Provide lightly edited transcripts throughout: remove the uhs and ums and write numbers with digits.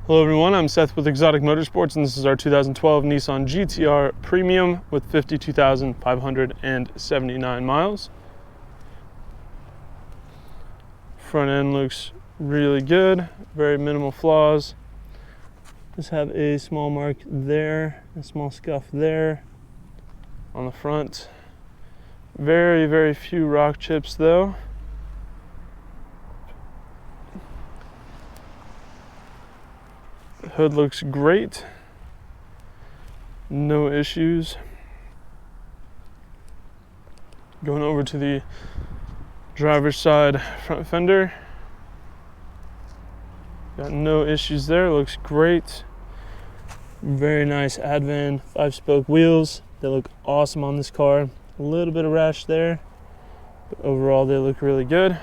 Hello everyone, I'm Seth with Exotic Motorsports, and this is our 2012 Nissan GTR Premium with 52,579 miles. Front end looks really good, very minimal flaws. Just have a small mark there, a small scuff there on the front. Very, very few rock chips though. The hood looks great, no issues. Going over to the driver's side front fender, got no issues there, looks great. Very nice Edmond 5-spoke wheels, they look awesome on this car. A little bit of rash there, but overall they look really good.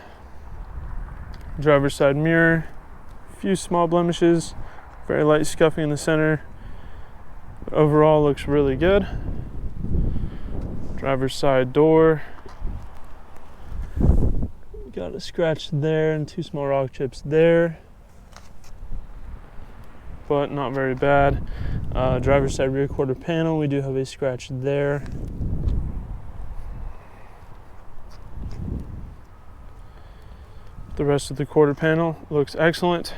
Driver's side mirror, a few small blemishes, very light scuffing in the center, but overall looks really good. Driver's side door, got a scratch there and two small rock chips there, but not very bad. Driver's side rear quarter panel, we do have a scratch there. The rest of the quarter panel looks excellent.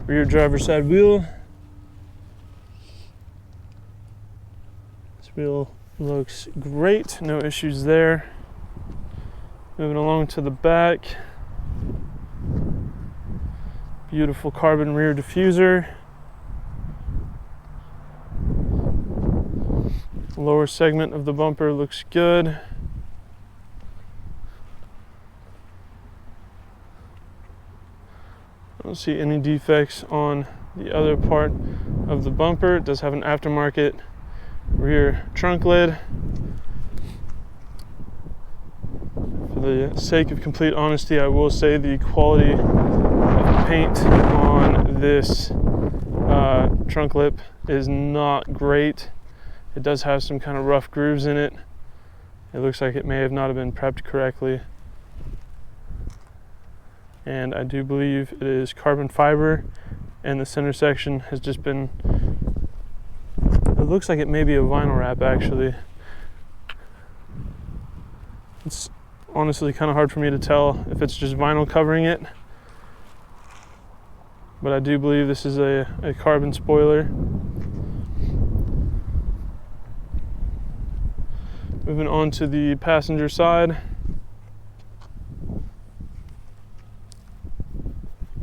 Rear driver's side wheel. This wheel looks great, no issues there. Moving along to the back. Beautiful carbon rear diffuser. Lower segment of the bumper looks good. I don't see any defects on the other part of the bumper. It does have an aftermarket rear trunk lid. For the sake of complete honesty, I will say the quality of the paint on this trunk lip is not great. It does have some kind of rough grooves in it. It looks like it may have not have been prepped correctly. And I do believe it is carbon fiber, and the center section has just been, it looks like it may be a vinyl wrap actually. It's honestly kind of hard for me to tell if it's just vinyl covering it, but I do believe this is a carbon spoiler. Moving on to the passenger side.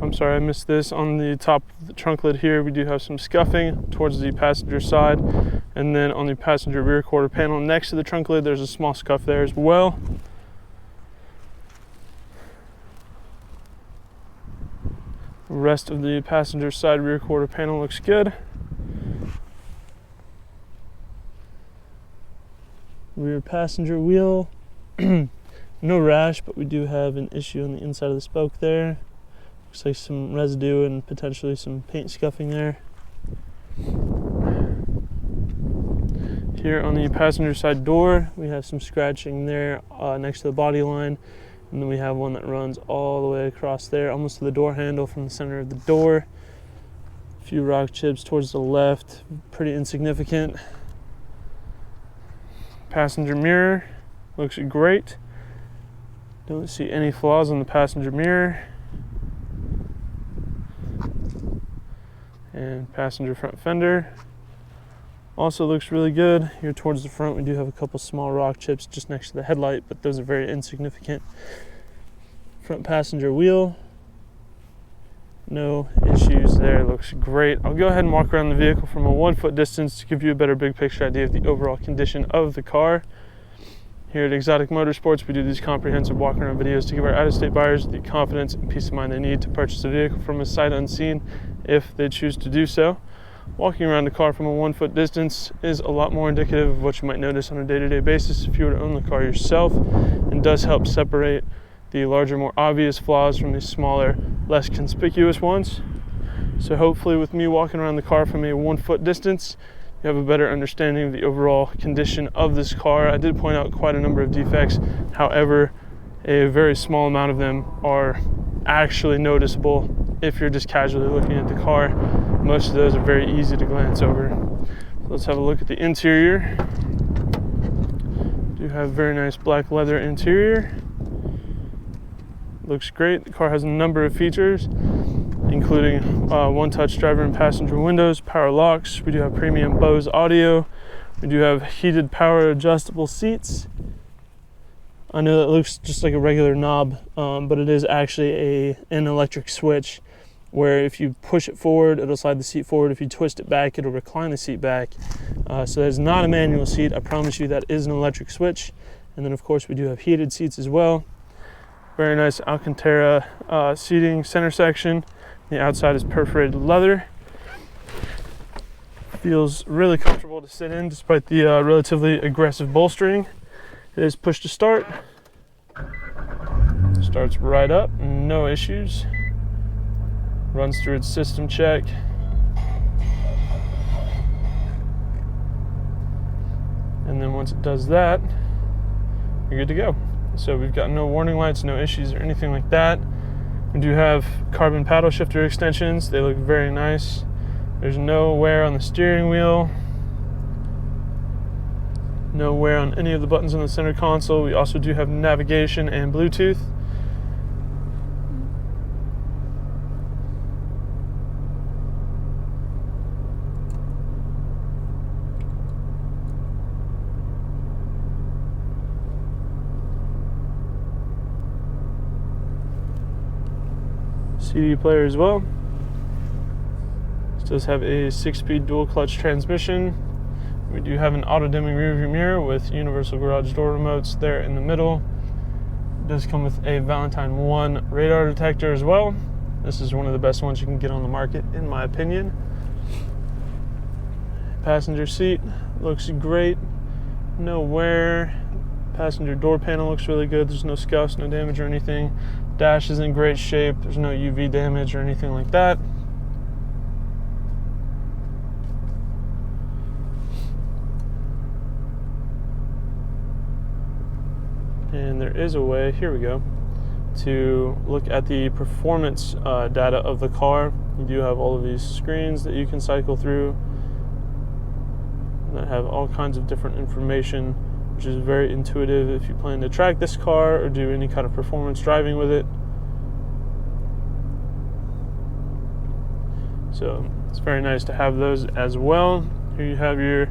I'm sorry, I missed this. On the top of the trunk lid here, we do have some scuffing towards the passenger side. And then on the passenger rear quarter panel next to the trunk lid, there's a small scuff there as well. The rest of the passenger side rear quarter panel looks good. Rear passenger wheel, no rash, but we do have an issue on the inside of the spoke there. Looks like some residue and potentially some paint scuffing there. Here on the passenger side door, we have some scratching there next to the body line. And then we have one that runs all the way across there, almost to the door handle from the center of the door. A few rock chips towards the left, pretty insignificant. Passenger mirror looks great. Don't see any flaws on the passenger mirror. And passenger front fender also looks really good. Here towards the front we do have a couple small rock chips just next to the headlight, but those are very insignificant. Front passenger wheel, no issues there, looks great. I'll go ahead and walk around the vehicle from a 1-foot distance to give you a better big picture idea of the overall condition of the car. Here at Exotic Motorsports, we do these comprehensive walk around videos to give our out-of-state buyers the confidence and peace of mind they need to purchase a vehicle from a sight unseen if they choose to do so. Walking around the car from a 1-foot distance is a lot more indicative of what you might notice on a day-to-day basis if you were to own the car yourself, and does help separate the larger, more obvious flaws from the smaller, less conspicuous ones. So hopefully with me walking around the car from a 1-foot distance, you have a better understanding of the overall condition of this car. I did point out quite a number of defects. However, a very small amount of them are actually noticeable if you're just casually looking at the car, most of those are very easy to glance over. So let's have a look at the interior. Do have very nice black leather interior. Looks great. The car has a number of features, including one-touch driver and passenger windows, power locks. We do have premium Bose audio. We do have heated power adjustable seats. I know that looks just like a regular knob, but it is actually an electric switch where if you push it forward, it'll slide the seat forward. If you twist it back, it'll recline the seat back. So that's not a manual seat. I promise you that is an electric switch. And then of course we do have heated seats as well. Very nice Alcantara seating center section. The outside is perforated leather. Feels really comfortable to sit in despite the relatively aggressive bolstering. It is push to start. Starts right up, no issues. Runs through its system check. And then once it does that, you're good to go. So we've got no warning lights, no issues or anything like that. We do have carbon paddle shifter extensions. They look very nice. There's no wear on the steering wheel. No wear on any of the buttons on the center console. We also do have navigation and Bluetooth. CD player as well. This does have a 6-speed dual clutch transmission. We do have an auto dimming rearview mirror with universal garage door remotes there in the middle. It does come with a Valentine 1 radar detector as well. This is one of the best ones you can get on the market in my opinion. Passenger seat looks great. No wear. Passenger door panel looks really good. There's no scuffs, no damage or anything. Dash is in great shape. There's no UV damage or anything like that. And there is a way, here we go, to look at the performance data of the car. You do have all of these screens that you can cycle through that have all kinds of different information, which is very intuitive if you plan to track this car or do any kind of performance driving with it. So it's very nice to have those as well. Here you have your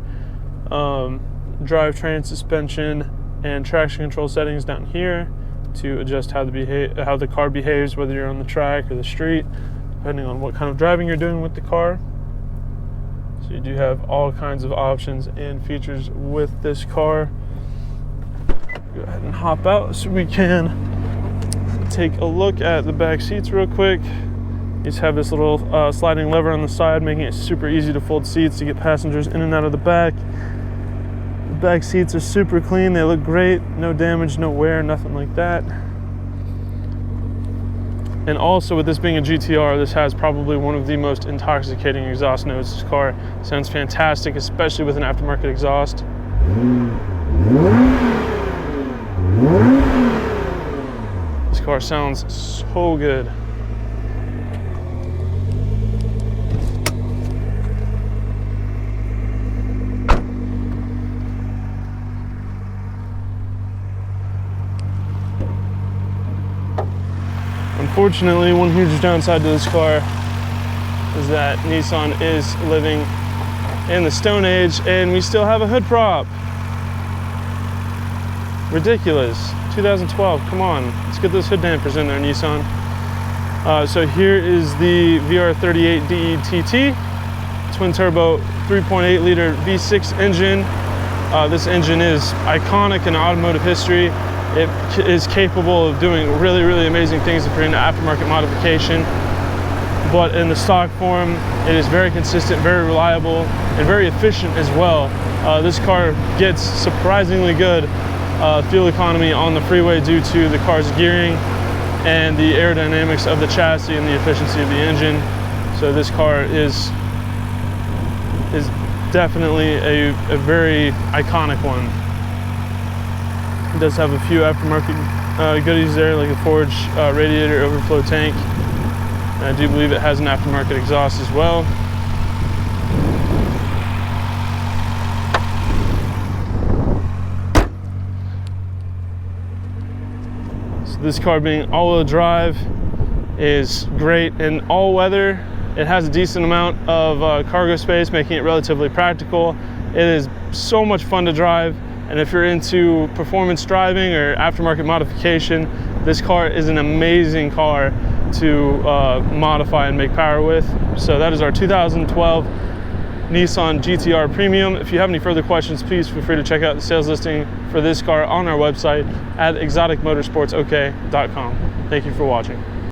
drivetrain, suspension, and traction control settings down here to adjust how the car behaves, whether you're on the track or the street, depending on what kind of driving you're doing with the car. So you do have all kinds of options and features with this car. Go ahead and hop out so we can take a look at the back seats real quick. These have this little sliding lever on the side, making it super easy to fold seats to get passengers in and out of the back. The back seats are super clean. They look great. No damage, no wear, nothing like that. And also with this being a GTR, this has probably one of the most intoxicating exhaust notes. This car sounds fantastic, especially with an aftermarket exhaust. This car sounds so good. Unfortunately, one huge downside to this car is that Nissan is living in the Stone Age and we still have a hood prop. Ridiculous. 2012, come on. Let's get those hood dampers in there, Nissan. So here is the VR38 DETT, twin turbo 3.8 liter V6 engine. This engine is iconic in automotive history. It is capable of doing really, really amazing things if you're into aftermarket modification. But in the stock form, it is very consistent, very reliable, and very efficient as well. This car gets surprisingly good fuel economy on the freeway due to the car's gearing and the aerodynamics of the chassis and the efficiency of the engine. So this car is definitely a very iconic one. It does have a few aftermarket goodies there, like a forged radiator overflow tank. And I do believe it has an aftermarket exhaust as well. So this car being all-wheel drive is great. In all weather, it has a decent amount of cargo space, making it relatively practical. It is so much fun to drive, and if you're into performance driving or aftermarket modification, this car is an amazing car to modify and make power with. So that is our 2012 Nissan GTR Premium. If you have any further questions, please feel free to check out the sales listing for this car on our website at exoticmotorsportsok.com. Thank you for watching.